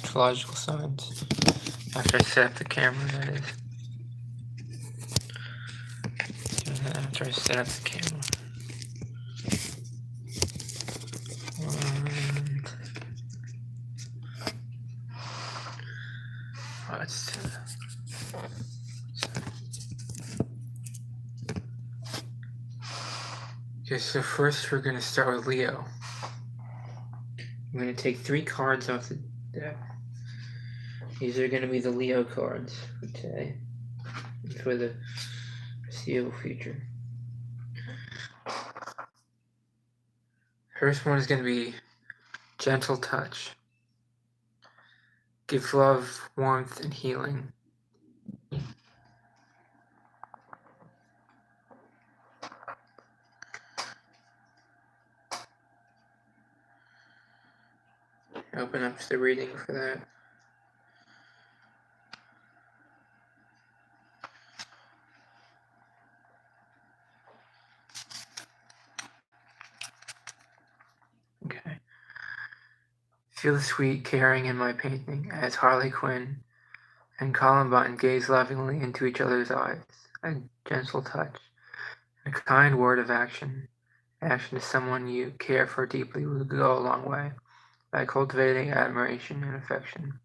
astrological signs. After I set up the camera, that is. After I set up the camera. Okay, so first we're going to start with Leo. I'm going to take 3 cards off the deck. These are going to be the Leo cards for today and for the foreseeable future. First one is going to be gentle touch. Give love, warmth, and healing. Open up the reading for that. Okay. Feel the sweet caring in my painting as Harley Quinn and Columbine gaze lovingly into each other's eyes. A gentle touch, a kind word of action to someone you care for deeply will go a long way by cultivating admiration and affection.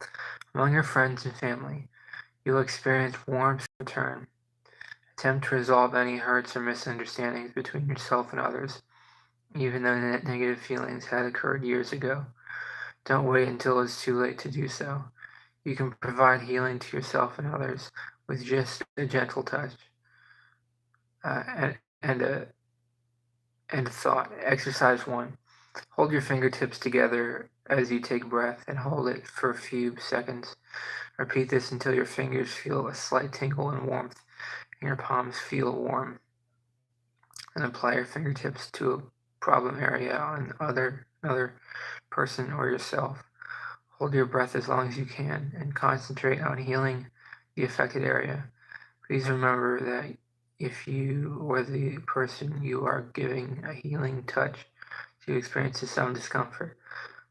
Among your friends and family, you'll experience warmth in return. Attempt to resolve any hurts or misunderstandings between yourself and others, even though negative feelings had occurred years ago. Don't wait until it's too late to do so. You can provide healing to yourself and others with just a gentle touch and a thought. Exercise 1. Hold your fingertips together as you take breath and hold it for a few seconds. Repeat this until your fingers feel a slight tingle and warmth and your palms feel warm. And apply your fingertips to a problem area on another person or yourself. Hold your breath as long as you can and concentrate on healing the affected area. Please remember that if you or the person you are giving a healing touch to experiences some discomfort,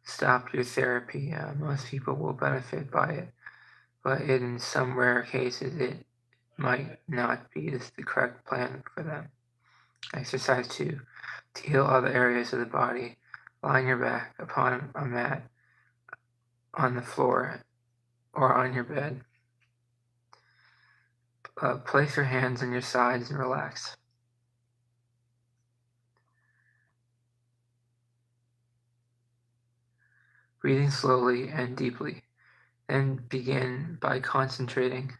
stop your therapy. Most people will benefit by it, but in some rare cases it might not be the correct plan for them. Exercise 2. To heal other areas of the body, lie on your back upon a mat on the floor or on your bed. Place your hands on your sides and relax. Breathing slowly and deeply. Then begin by concentrating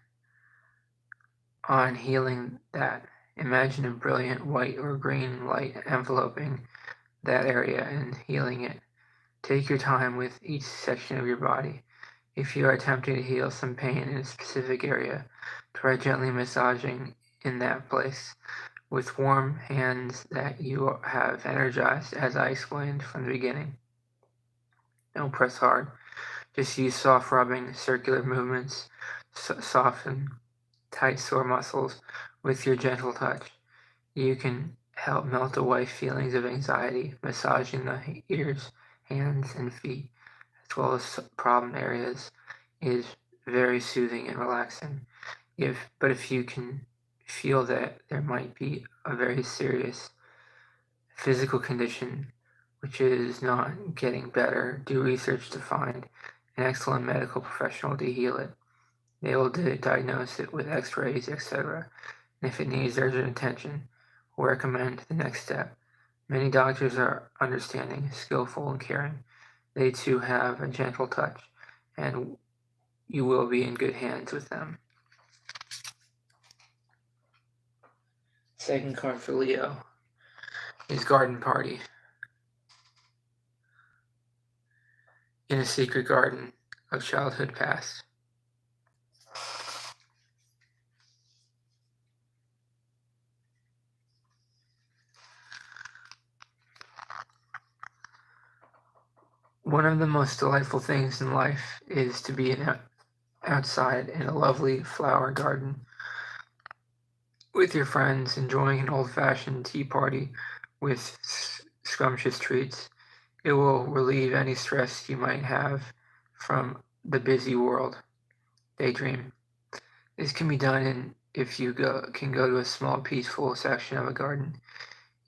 on healing that. Imagine a brilliant white or green light enveloping that area and healing it. Take your time with each section of your body. If you are attempting to heal some pain in a specific area, try gently massaging in that place with warm hands that you have energized, as I explained from the beginning. Don't press hard. Just use soft rubbing, circular movements, soften tight sore muscles with your gentle touch. You can help melt away feelings of anxiety, massaging the ears, hands, and feet, as well as problem areas, is very soothing and relaxing. But if you can feel that there might be a very serious physical condition which is not getting better, do research to find an excellent medical professional to heal it. They will diagnose it with x-rays, etc. And if it needs urgent attention, we'll recommend the next step. Many doctors are understanding, skillful, and caring. They too have a gentle touch, and you will be in good hands with them. Second card for Leo is Garden Party. In a secret garden of childhood past. One of the most delightful things in life is to be outside in a lovely flower garden with your friends, enjoying an old-fashioned tea party with scrumptious treats. It will relieve any stress you might have from the busy world. Daydream. This can be done if you can go to a small, peaceful section of a garden.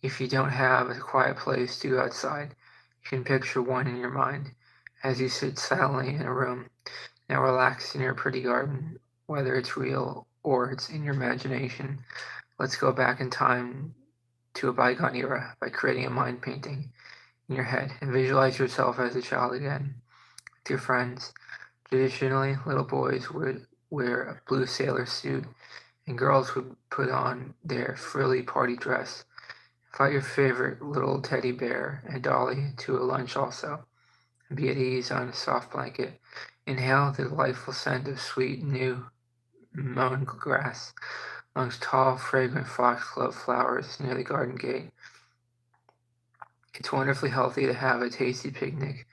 If you don't have a quiet place to go outside, you can picture one in your mind as you sit silently in a room. Now relax in your pretty garden, whether it's real or it's in your imagination. Let's go back in time to a bygone era by creating a mind painting in your head and visualize yourself as a child again with your friends. Traditionally, little boys would wear a blue sailor suit and girls would put on their frilly party dress. Invite your favorite little teddy bear and dolly to a lunch also, and be at ease on a soft blanket. Inhale the delightful scent of sweet, new mown grass amongst tall, fragrant foxglove flowers near the garden gate. It's wonderfully healthy to have a tasty picnic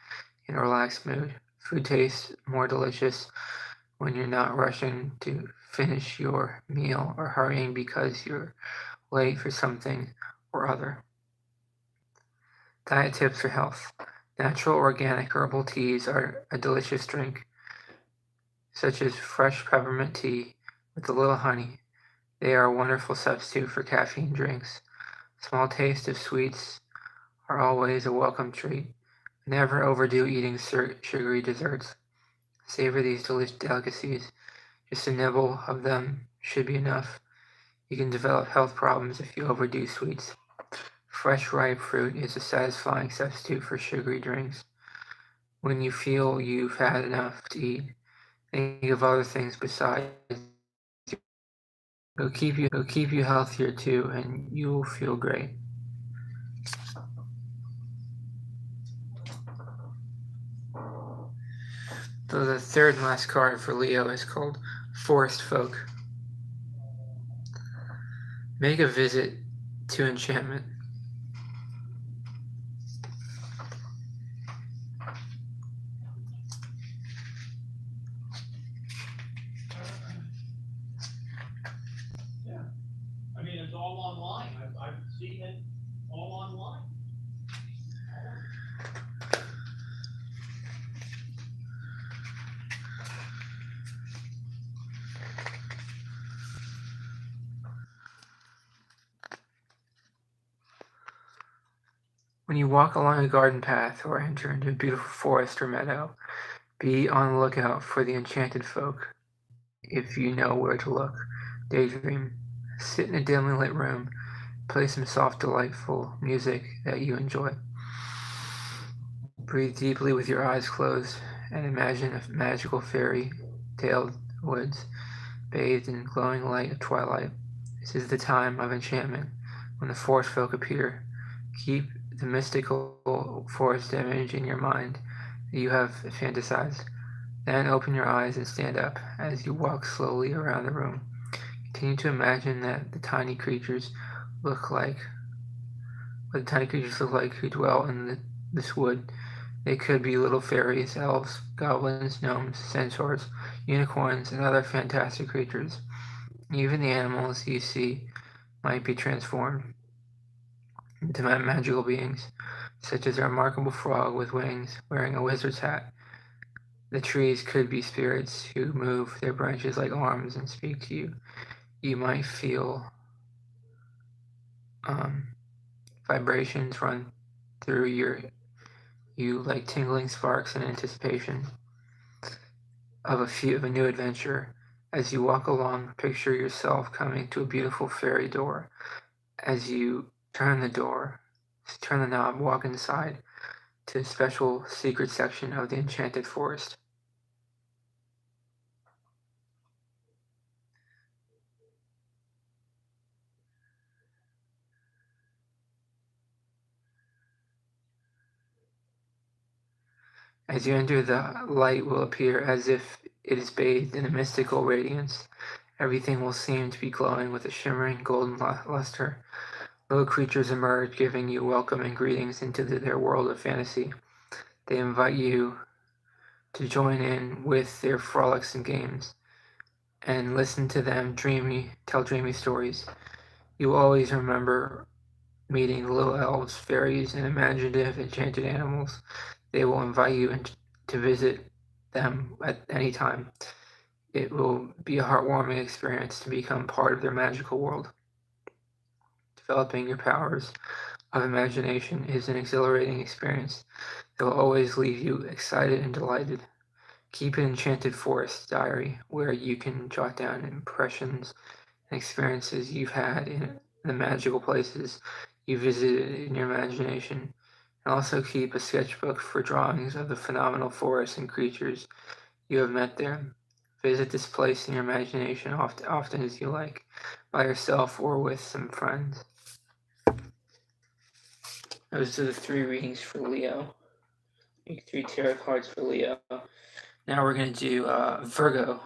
in a relaxed mood. Food tastes more delicious when you're not rushing to finish your meal or hurrying because you're late for something or other. Diet tips for health. Natural organic herbal teas are a delicious drink, such as fresh peppermint tea with a little honey. They are a wonderful substitute for caffeine drinks. Small taste of sweets are always a welcome treat. Never overdo eating sugary desserts. Savor these delicious delicacies. Just a nibble of them should be enough. You can develop health problems if you overdo sweets. Fresh ripe fruit is a satisfying substitute for sugary drinks. When you feel you've had enough to eat, think of other things besides. It'll keep you healthier too, and you'll feel great. So the third and last card for Leo is called Forest Folk. Make a visit to enchantment. Yeah, I mean, it's all online. I've seen it all online. When you walk along a garden path or enter into a beautiful forest or meadow, be on the lookout for the enchanted folk. If you know where to look, daydream. Sit in a dimly lit room, play some soft, delightful music that you enjoy. Breathe deeply with your eyes closed and imagine a magical fairy-tale woods bathed in glowing light of twilight. This is the time of enchantment when the forest folk appear. Keep the mystical forest image in your mind that you have fantasized. Then open your eyes and stand up as you walk slowly around the room. Continue to imagine that the tiny creatures look like who dwell in this wood. They could be little fairies, elves, goblins, gnomes, centaurs, unicorns, and other fantastic creatures. Even the animals you see might be transformed into magical beings, such as a remarkable frog with wings wearing a wizard's hat. The trees could be spirits who move their branches like arms and speak to you. You might feel vibrations run through you like tingling sparks in anticipation of a new adventure. As you walk along, picture yourself coming to a beautiful fairy door. As you turn the knob, walk inside to a special secret section of the enchanted forest. As you enter, the light will appear as if it is bathed in a mystical radiance. Everything will seem to be glowing with a shimmering golden luster. Little creatures emerge, giving you welcome and greetings into their world of fantasy. They invite you to join in with their frolics and games, and listen to them tell dreamy stories. You always remember meeting little elves, fairies, and imaginative enchanted animals. They will invite you to visit them at any time. It will be a heartwarming experience to become part of their magical world. Developing your powers of imagination is an exhilarating experience that will always leave you excited and delighted. Keep an enchanted forest diary where you can jot down impressions and experiences you've had in the magical places you visited in your imagination. And also keep a sketchbook for drawings of the phenomenal forests and creatures you have met there. Visit this place in your imagination often as you like, by yourself or with some friends. Those are the 3 readings for Leo. 3 tarot cards for Leo. Now we're going to do Virgo.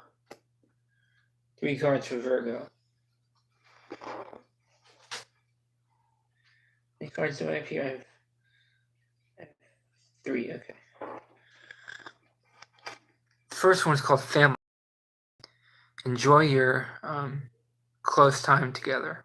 3 cards for Virgo. How many cards do I have here? I have 3, okay. The first one is called Family. Enjoy your close time together.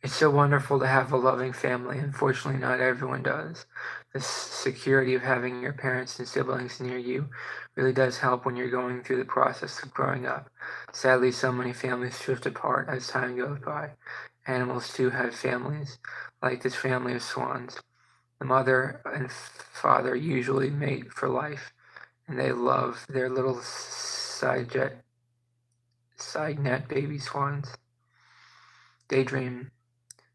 It's so wonderful to have a loving family. Unfortunately, not everyone does. The security of having your parents and siblings near you really does help when you're going through the process of growing up. Sadly, so many families drift apart as time goes by. Animals too have families, like this family of swans. The mother and father usually mate for life, and they love their little side net baby swans. Daydream.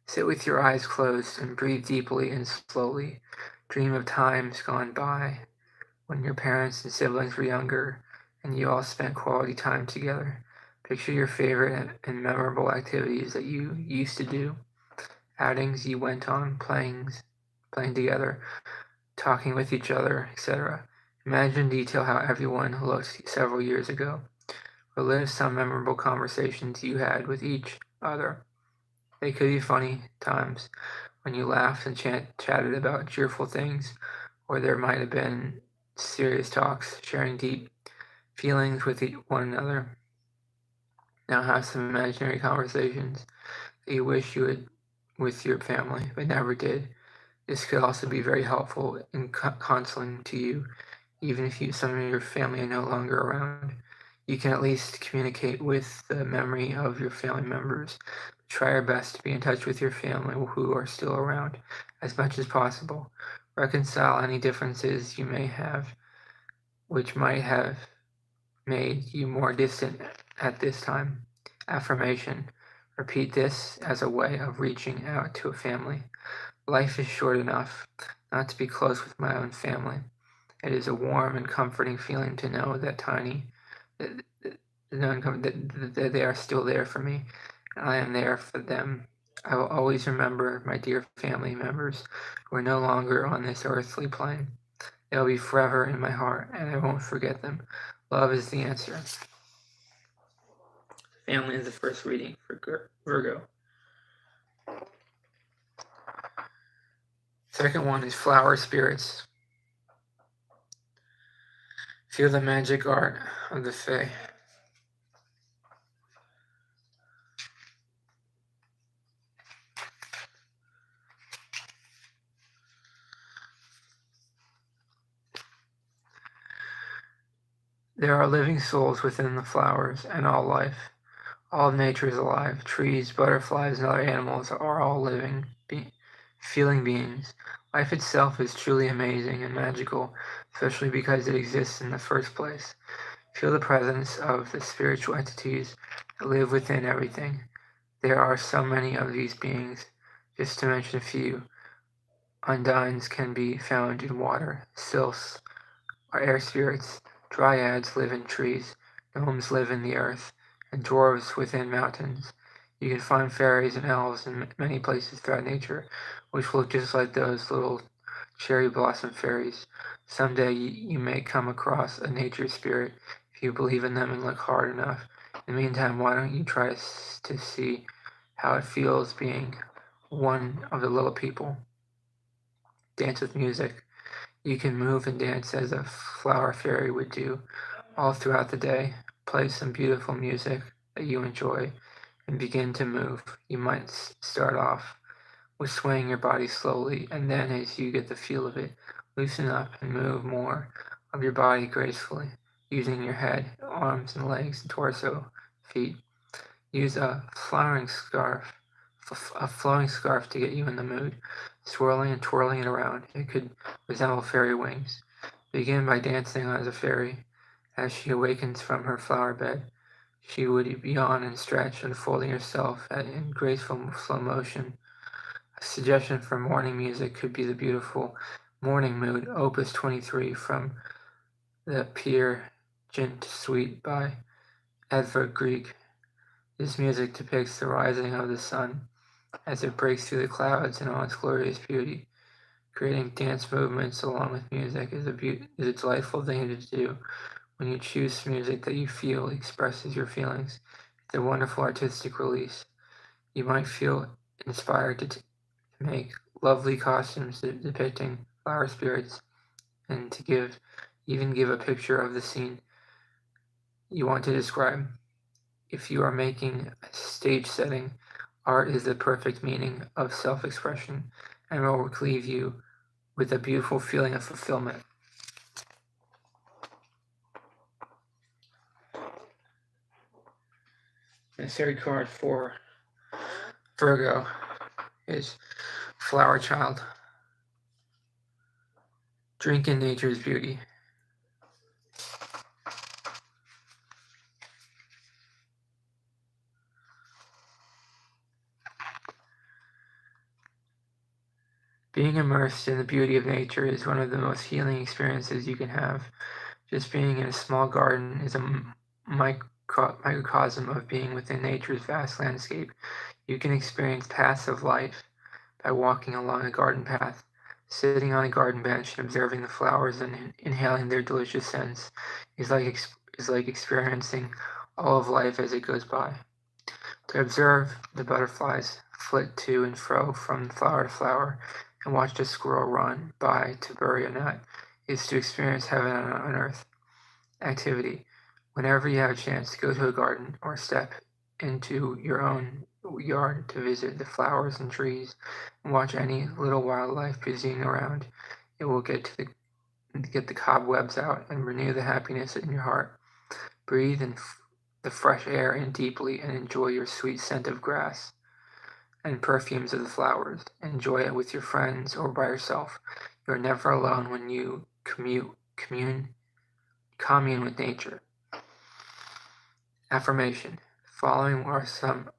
Sit with your eyes closed and breathe deeply and slowly. Dream of times gone by when your parents and siblings were younger and you all spent quality time together. Picture your favorite and memorable activities that you used to do, outings you went on, playing together, talking with each other, etc. Imagine in detail how everyone looked several years ago. Relive some memorable conversations you had with each other. They could be funny times when you laughed and chatted about cheerful things, or there might have been serious talks, sharing deep feelings with one another. Now have some imaginary conversations that you wish you would with your family, but never did. This could also be very helpful in counseling to you, even if some of your family are no longer around. You can at least communicate with the memory of your family members. Try your best to be in touch with your family who are still around as much as possible. Reconcile any differences you may have, which might have made you more distant at this time. Affirmation. Repeat this as a way of reaching out to a family. Life is short enough not to be close with my own family. It is a warm and comforting feeling to know that that they are still there for me, and I am there for them. I will always remember my dear family members who are no longer on this earthly plane. They will be forever in my heart, and I won't forget them. Love is the answer. Family is the first reading for Virgo. Second one is Flower Spirits. Feel the magic art of the Fae. There are living souls within the flowers and all life. All nature is alive. Trees, butterflies, and other animals are all living, feeling beings. Life itself is truly amazing and magical, especially because it exists in the first place. Feel the presence of the spiritual entities that live within everything. There are so many of these beings. Just to mention a few, undines can be found in water, sylphs are air spirits, dryads live in trees, gnomes live in the earth, and dwarves within mountains. You can find fairies and elves in many places throughout nature, which look just like those little cherry blossom fairies. Someday you may come across a nature spirit if you believe in them and look hard enough. In the meantime, why don't you try to see how it feels being one of the little people? dance with music. You can move and dance as a flower fairy would do all throughout the day. Play some beautiful music that you enjoy and begin to move. You might start off with swaying your body slowly, and then as you get the feel of it, loosen up and move more of your body gracefully, using your head, arms and legs, torso, feet. Use a flowing scarf to get you in the mood, swirling and twirling it around. It could resemble fairy wings. Begin by dancing as a fairy. As she awakens from her flower bed, she would yawn and stretch, unfolding herself in graceful slow motion. A suggestion for morning music could be the beautiful Morning Mood, Opus 23 from the Peer Gynt Suite by Edvard Grieg. This music depicts the rising of the sun as it breaks through the clouds in all its glorious beauty. Creating dance movements along with music is a delightful thing to do. When you choose music that you feel expresses your feelings, it's a wonderful artistic release. You might feel inspired to make lovely costumes depicting flower spirits and to give a picture of the scene you want to describe. If you are making a stage setting, art is the perfect meaning of self-expression and will leave you with a beautiful feeling of fulfillment. The third card for Virgo is Flower Child. Drink in nature's beauty. Being immersed in the beauty of nature is one of the most healing experiences you can have. Just being in a small garden is a microcosm of being within nature's vast landscape. You can experience paths of life by walking along a garden path, sitting on a garden bench and observing the flowers and inhaling their delicious scents is like experiencing all of life as it goes by. To observe the butterflies flit to and fro from flower to flower and watch the squirrel run by to bury a nut is to experience heaven on earth. Activity. Whenever you have a chance, go to a garden or step into your own yard to visit the flowers and trees and watch any little wildlife busying around. It will get the cobwebs out and renew the happiness in your heart. Breathe in the fresh air in deeply and enjoy your sweet scent of grass and perfumes of the flowers. Enjoy it with your friends or by yourself. You are never alone when you commune with nature. Affirmation. Following are some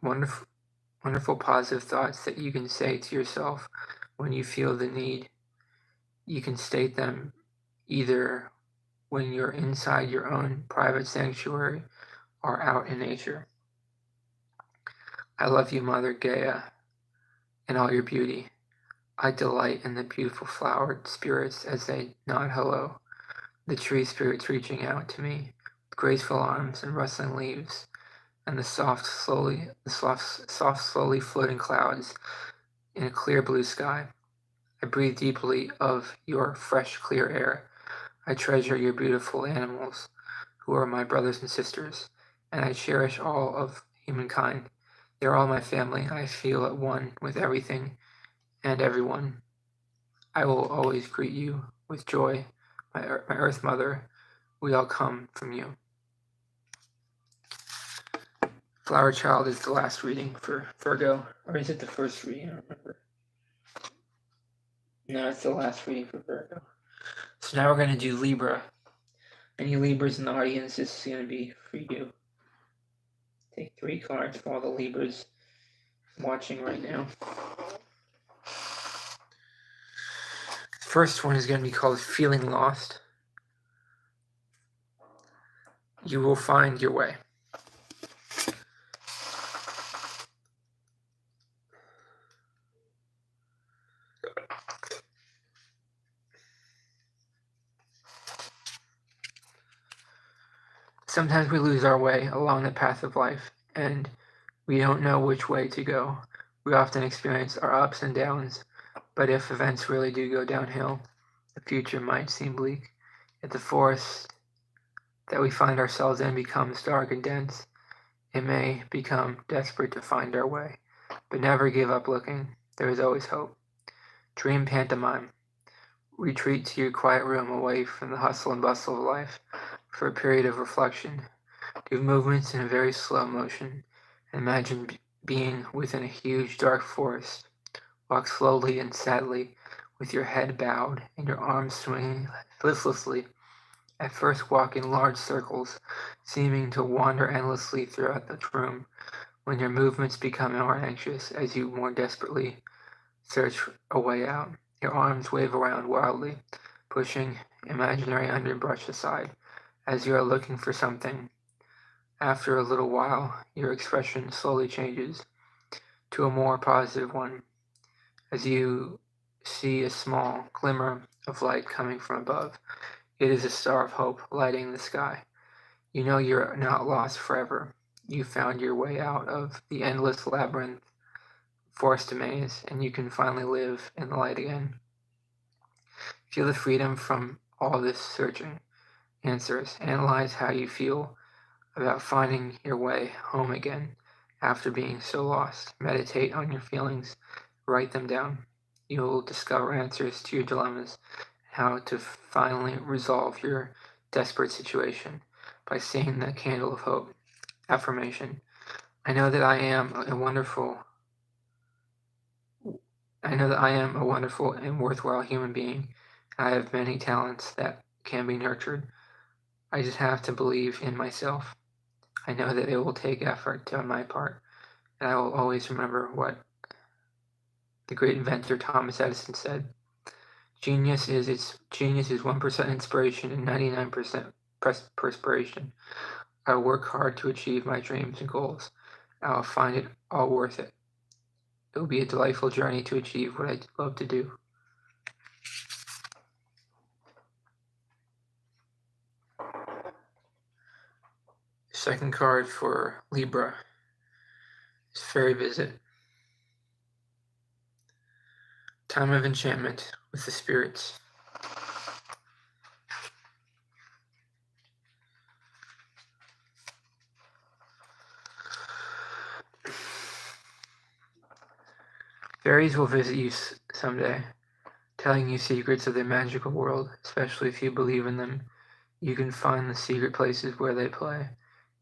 wonderful positive thoughts that you can say to yourself when you feel the need. You can state them either when you're inside your own private sanctuary or out in nature. I love you, Mother Gaia, and all your beauty. I delight in the beautiful flower spirits as they nod hello. The tree spirits reaching out to me with graceful arms and rustling leaves, and the soft, slowly floating clouds in a clear blue sky. I breathe deeply of your fresh, clear air. I treasure your beautiful animals, who are my brothers and sisters, and I cherish all of humankind. They are all my family. I feel at one with everything and everyone. I will always greet you with joy, my Earth Mother. We all come from you. Flower Child is the last reading for Virgo, or is it the first reading? I don't remember. No, it's the last reading for Virgo. So now we're going to do Libra. Any Libras in the audience, this is going to be for you. Take 3 cards for all the Libras watching right now. First one is going to be called Feeling Lost. You will find your way. Sometimes we lose our way along the path of life, and we don't know which way to go. We often experience our ups and downs, But if events really do go downhill, the future might seem bleak. If the forest that we find ourselves in becomes dark and dense, it may become desperate to find our way. But never give up looking. There is always hope. Dream pantomime. Retreat to your quiet room away from the hustle and bustle of life for a period of reflection. Do movements in a very slow motion. Imagine being within a huge dark forest. Walk slowly and sadly with your head bowed and your arms swinging listlessly. At first walk in large circles, seeming to wander endlessly throughout the room. When your movements become more anxious as you more desperately search a way out, your arms wave around wildly, pushing imaginary underbrush aside as you are looking for something. After a little while, your expression slowly changes to a more positive one as you see a small glimmer of light coming from above. It is a star of hope lighting the sky. You know you're not lost forever. You found your way out of the endless labyrinth, forced maze, and you can finally live in the light again. Feel the freedom from all this searching. Answers. Analyze how you feel about finding your way home again after being so lost. Meditate on your feelings. Write them down. You will discover answers to your dilemmas, how to finally resolve your desperate situation by seeing the candle of hope. Affirmation. I know that I am a wonderful and worthwhile human being. I have many talents that can be nurtured. I just have to believe in myself. I know that it will take effort on my part, and I will always remember what the great inventor Thomas Edison said. Genius is 1% inspiration and 99% perspiration. I will work hard to achieve my dreams and goals. I will find it all worth it. It will be a delightful journey to achieve what I love to do. Second card for Libra is Fairy Visit. Time of enchantment with the spirits. Fairies will visit you someday, telling you secrets of their magical world, especially if you believe in them. You can find the secret places where they play,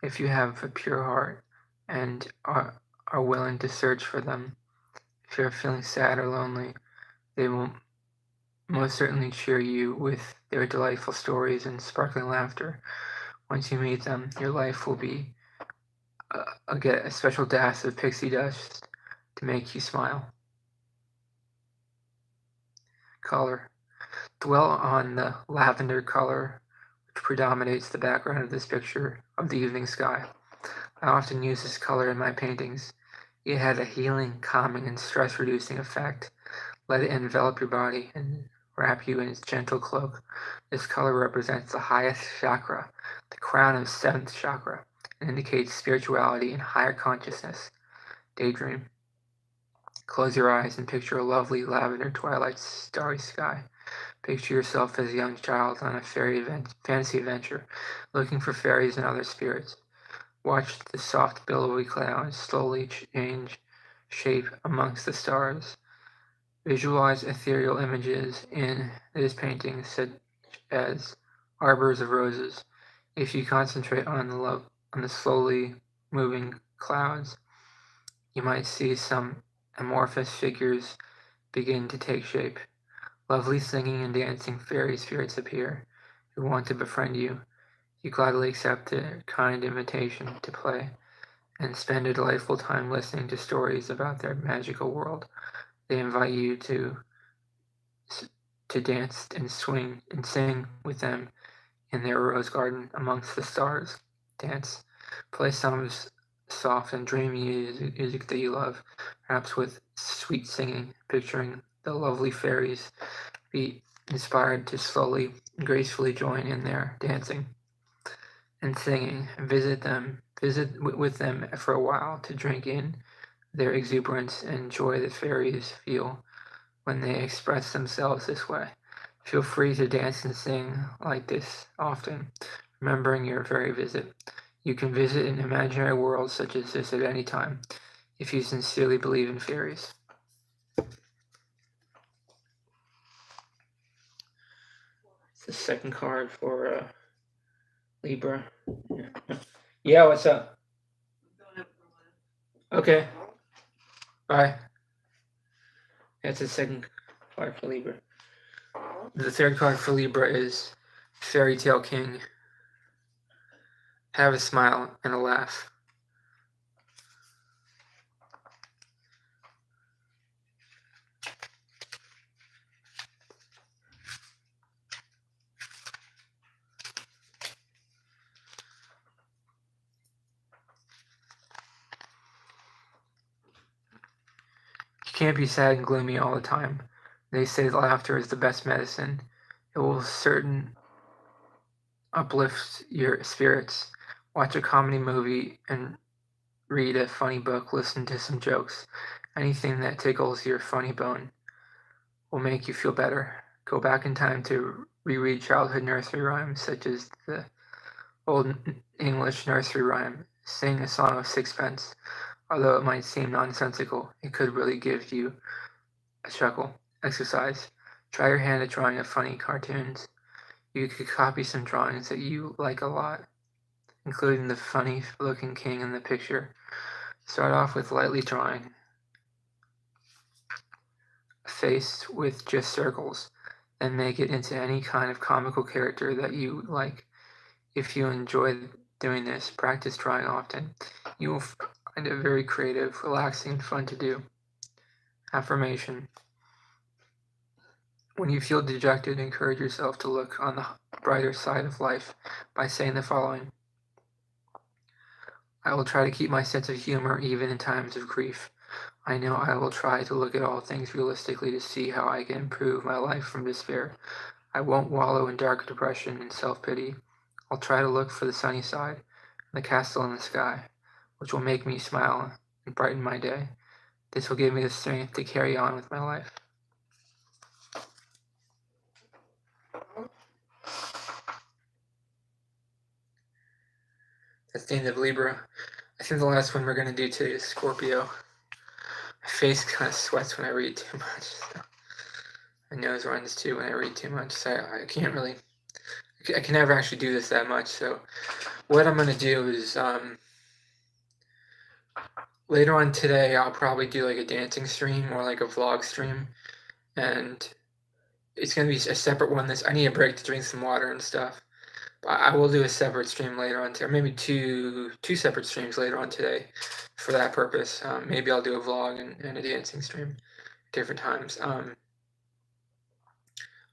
if you have a pure heart and are willing to search for them. If you're feeling sad or lonely, they will most certainly cheer you with their delightful stories and sparkling laughter. Once you meet them, your life will be get a special dash of pixie dust to make you smile. Color. Dwell on the lavender color which predominates the background of this picture of the evening sky. I often use this color in my paintings. It has a healing, calming, and stress-reducing effect. Let it envelop your body and wrap you in its gentle cloak. This color represents the highest chakra, the crown of 7th chakra, and indicates spirituality and higher consciousness. Daydream. Close your eyes and picture a lovely lavender twilight starry sky. Picture yourself as a young child on a fantasy adventure, looking for fairies and other spirits. Watch the soft billowy clouds slowly change shape amongst the stars. Visualize ethereal images in this painting, such as arbors of roses. If you concentrate on the slowly moving clouds, you might see some amorphous figures begin to take shape. Lovely singing and dancing fairy spirits appear, who want to befriend you. You gladly accept their kind invitation to play, and spend a delightful time listening to stories about their magical world. They invite you to dance and swing and sing with them in their rose garden amongst the stars. Dance. Play some soft and dreamy music that you love, perhaps with sweet singing, picturing the lovely fairies. Be inspired to slowly and gracefully join in their dancing and singing. Visit with them for a while to drink in their exuberance and joy that fairies feel when they express themselves this way. Feel free to dance and sing like this often, remembering your very visit. You can visit an imaginary world such as this at any time, if you sincerely believe in fairies. It's the second card for Libra. Yeah, what's up? Okay. Bye. That's the second card for Libra. The third card for Libra is Fairy Tale King. Have a smile and a laugh. You can't be sad and gloomy all the time. They say that laughter is the best medicine. It will certain uplift your spirits. Watch a comedy movie and read a funny book, listen to some jokes. Anything that tickles your funny bone will make you feel better. Go back in time to reread childhood nursery rhymes, such as the old English nursery rhyme, Sing a Song of Sixpence. Although it might seem nonsensical, it could really give you a chuckle. Exercise. Try your hand at drawing funny cartoons. You could copy some drawings that you like a lot, including the funny-looking king in the picture. Start off with lightly drawing a face with just circles, then make it into any kind of comical character that you like. If you enjoy doing this, practice drawing often. You will find it very creative, relaxing, and fun to do. Affirmation. When you feel dejected, encourage yourself to look on the brighter side of life by saying the following. I will try to keep my sense of humor even in times of grief. I know I will try to look at all things realistically to see how I can improve my life from despair. I won't wallow in dark depression and self-pity. I'll try to look for the sunny side, the castle in the sky, which will make me smile and brighten my day. This will give me the strength to carry on with my life. That's the end of Libra. I think the last one we're going to do today is Scorpio. My face kind of sweats when I read too much. So my nose runs too when I read too much. So I can't really, I can never actually do this that much. So what I'm going to do is later on today, I'll probably do like a dancing stream or like a vlog stream. And it's going to be a separate one. I need a break to drink some water and stuff. I will do a separate stream later on, or maybe two separate streams later on today for that purpose. Maybe I'll do a vlog and a dancing stream different times.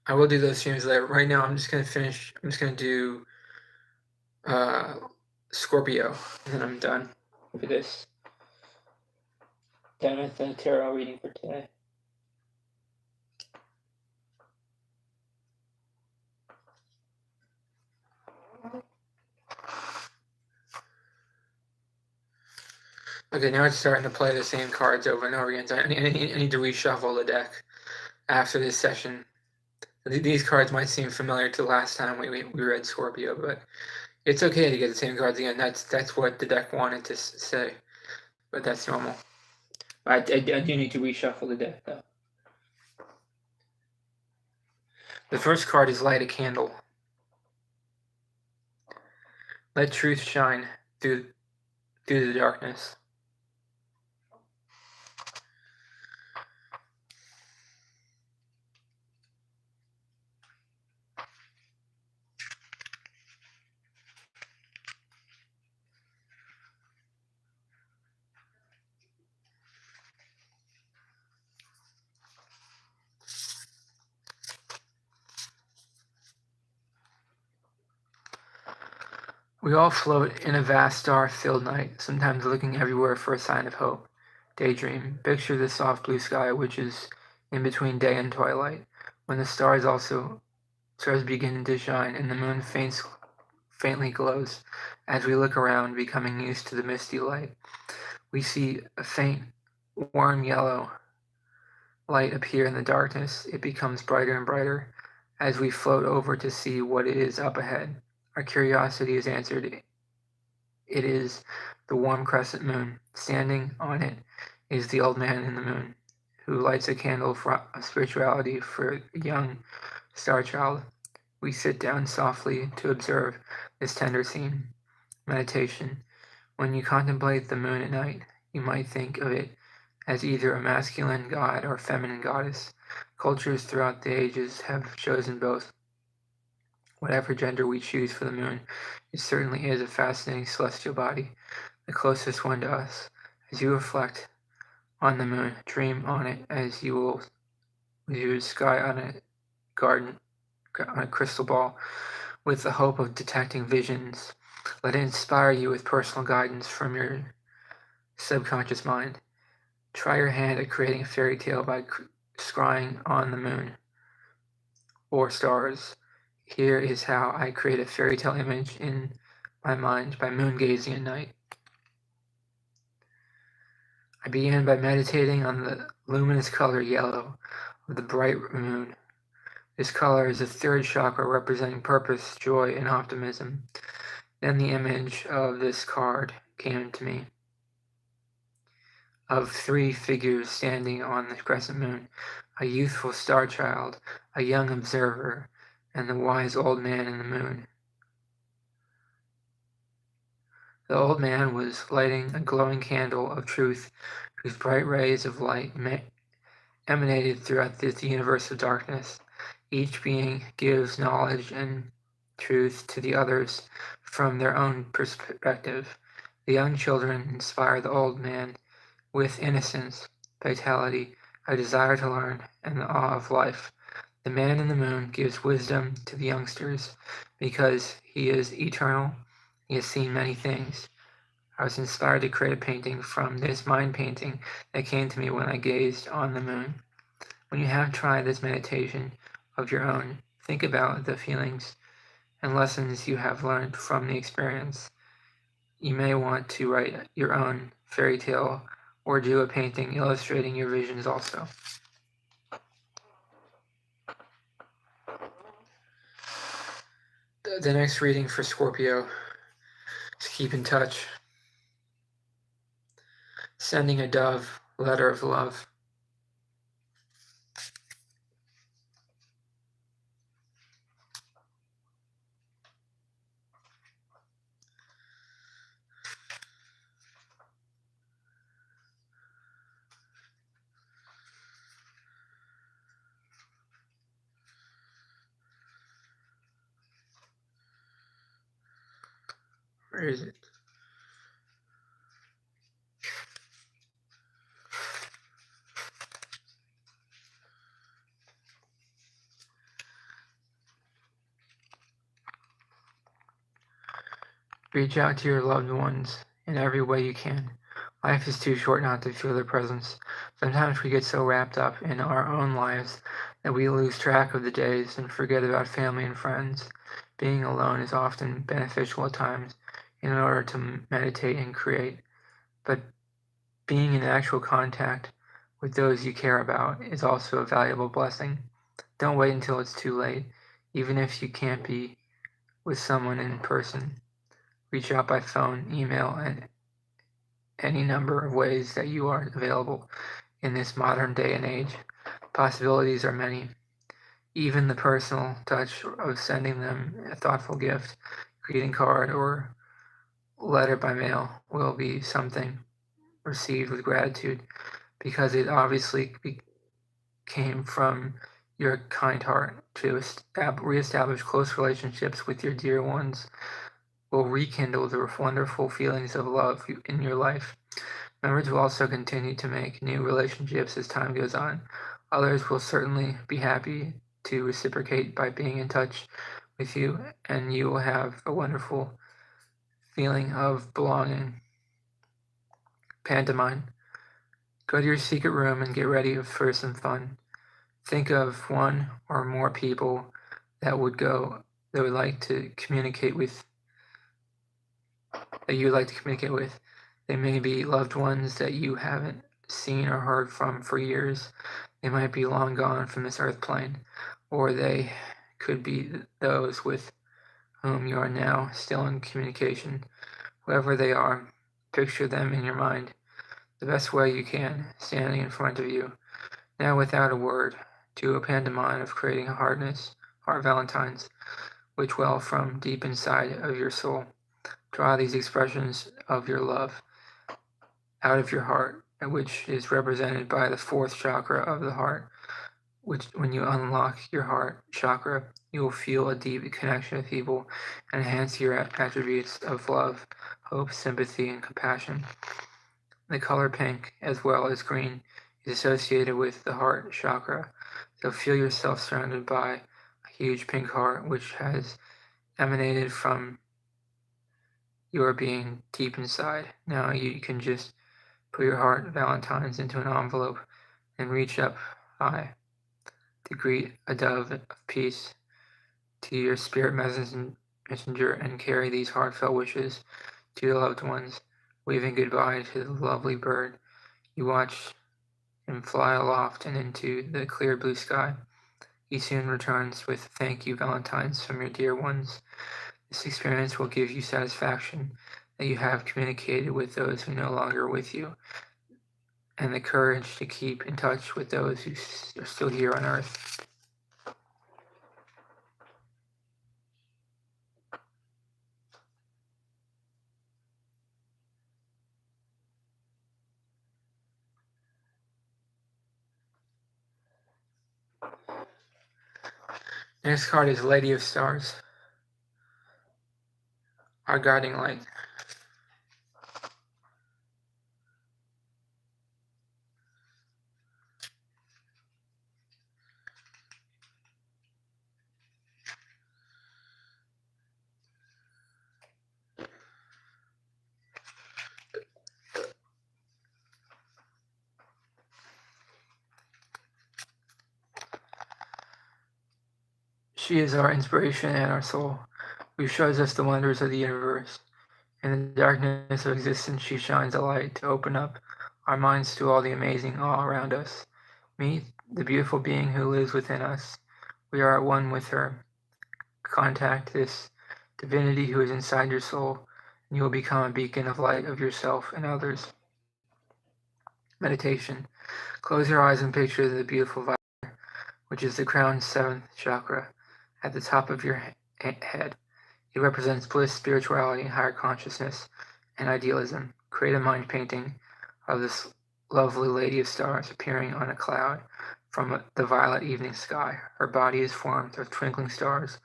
I will do those streams later. Right now, I'm just going to finish. I'm just going to do Scorpio, and then I'm done for this. Done with the tarot reading for today. Okay, now it's starting to play the same cards over and over again. So I need to reshuffle the deck after this session. These cards might seem familiar to last time we read Scorpio, but it's okay to get the same cards again. That's what the deck wanted to say, but that's normal. I do need to reshuffle the deck, though. The first card is Light a Candle. Let truth shine through the darkness. We all float in a vast star-filled night, sometimes looking everywhere for a sign of hope. Daydream. Picture the soft blue sky, which is in between day and twilight, when the stars begin to shine and the moon faintly glows. As we look around, becoming used to the misty light, we see a faint, warm yellow light appear in the darkness, it becomes brighter and brighter as we float over to see what it is up ahead. Our curiosity is answered. It is the warm crescent moon. Standing on it is the old man in the moon, who lights a candle of spirituality for a young star child. We sit down softly to observe this tender scene. Meditation. When you contemplate the moon at night, you might think of it as either a masculine god or feminine goddess. Cultures throughout the ages have chosen both. Whatever gender we choose for the moon, it certainly is a fascinating celestial body, the closest one to us. As you reflect on the moon, dream on it as you will view the sky on a crystal ball, with the hope of detecting visions. Let it inspire you with personal guidance from your subconscious mind. Try your hand at creating a fairy tale by scrying on the moon or stars. Here is how I create a fairy tale image in my mind by moon gazing at night. I began by meditating on the luminous color yellow of the bright moon. This color is the third chakra, representing purpose, joy, and optimism. Then the image of this card came to me, of three figures standing on the crescent moon, a youthful star child, a young observer, and the wise old man in the moon. The old man was lighting a glowing candle of truth, whose bright rays of light emanated throughout this universe of darkness. Each being gives knowledge and truth to the others from their own perspective. The young children inspire the old man with innocence, vitality, a desire to learn, and the awe of life. The man in the moon gives wisdom to the youngsters because he is eternal. He has seen many things. I was inspired to create a painting from this mind painting that came to me when I gazed on the moon. When you have tried this meditation of your own, think about the feelings and lessons you have learned from the experience. You may want to write your own fairy tale or do a painting illustrating your visions also. The next reading for Scorpio is keep in touch. Sending a dove, letter of love. Where is it? Reach out to your loved ones in every way you can. Life is too short not to feel their presence. Sometimes we get so wrapped up in our own lives that we lose track of the days and forget about family and friends. Being alone is often beneficial at times in order to meditate and create, but being in actual contact with those you care about is also a valuable blessing. Don't wait until it's too late, even if you can't be with someone in person. Reach out by phone, email, and any number of ways that you are available in this modern day and age. Possibilities are many. Even the personal touch of sending them a thoughtful gift, greeting card, or letter by mail will be something received with gratitude because it obviously came from your kind heart. To reestablish close relationships with your dear ones will rekindle the wonderful feelings of love in your life. Remember to also continue to make new relationships as time goes on. Others will certainly be happy to reciprocate by being in touch with you, and you will have a wonderful feeling of belonging. Pantomime. Go to your secret room and get ready for some fun. Think of one or more people that would like to communicate with. That you would like to communicate with. They may be loved ones that you haven't seen or heard from for years. They might be long gone from this earth plane, or they could be those with whom you are now still in communication. Whoever they are, picture them in your mind the best way you can, standing in front of you, now without a word, to a pantomime of creating heart valentines, which well from deep inside of your soul. Draw these expressions of your love out of your heart, which is represented by the fourth chakra of the heart, which when you unlock your heart chakra, you will feel a deep connection with people and enhance your attributes of love, hope, sympathy, and compassion. The color pink, as well as green, is associated with the heart chakra, so feel yourself surrounded by a huge pink heart which has emanated from your being deep inside. Now you can just put your heart valentines into an envelope and reach up high to greet a dove of peace to your spirit messenger and carry these heartfelt wishes to your loved ones, waving goodbye to the lovely bird. You watch him fly aloft and into the clear blue sky. He soon returns with thank you valentines from your dear ones. This experience will give you satisfaction that you have communicated with those who no longer are with you, and the courage to keep in touch with those who are still here on earth. Next card is Lady of Stars, our guiding light. She is our inspiration and our soul, who shows us the wonders of the universe. In the darkness of existence, she shines a light to open up our minds to all the amazing all around us. Meet the beautiful being who lives within us. We are at one with her. Contact this divinity who is inside your soul, and you will become a beacon of light of yourself and others. Meditation. Close your eyes and picture the beautiful violet, which is the crown's seventh chakra, at the top of your head. It represents bliss, spirituality, higher consciousness, and idealism. Create a mind painting of this lovely Lady of Stars appearing on a cloud from the violet evening sky. Her body is formed of twinkling stars.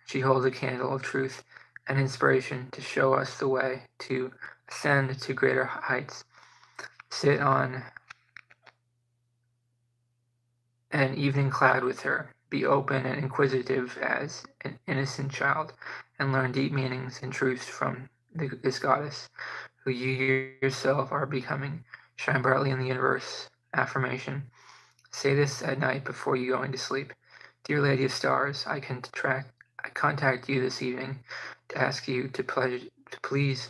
She holds a candle of truth and inspiration to show us the way to ascend to greater heights. Sit on an evening cloud with her. Be open and inquisitive as an innocent child, and learn deep meanings and truths from this goddess, who you yourself are becoming. Shine brightly in the universe. Affirmation. Say this at night before you go into sleep. Dear Lady of Stars, I contact you this evening to ask you to please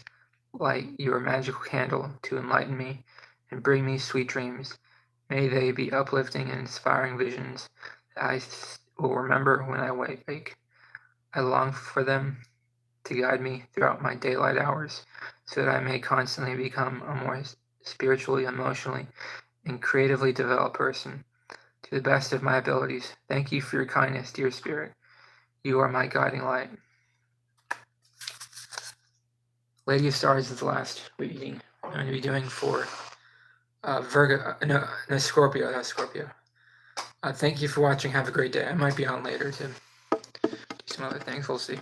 light your magical candle to enlighten me and bring me sweet dreams. May they be uplifting and inspiring visions that I will remember when I wake. I long for them to guide me throughout my daylight hours so that I may constantly become a more spiritually, emotionally, and creatively developed person. To the best of my abilities, thank you for your kindness, dear Spirit. You are my guiding light. Lady of Stars is the last reading I'm going to be doing for Scorpio. That's Scorpio. Thank you for watching. Have a great day. I might be on later to do some other things. We'll see.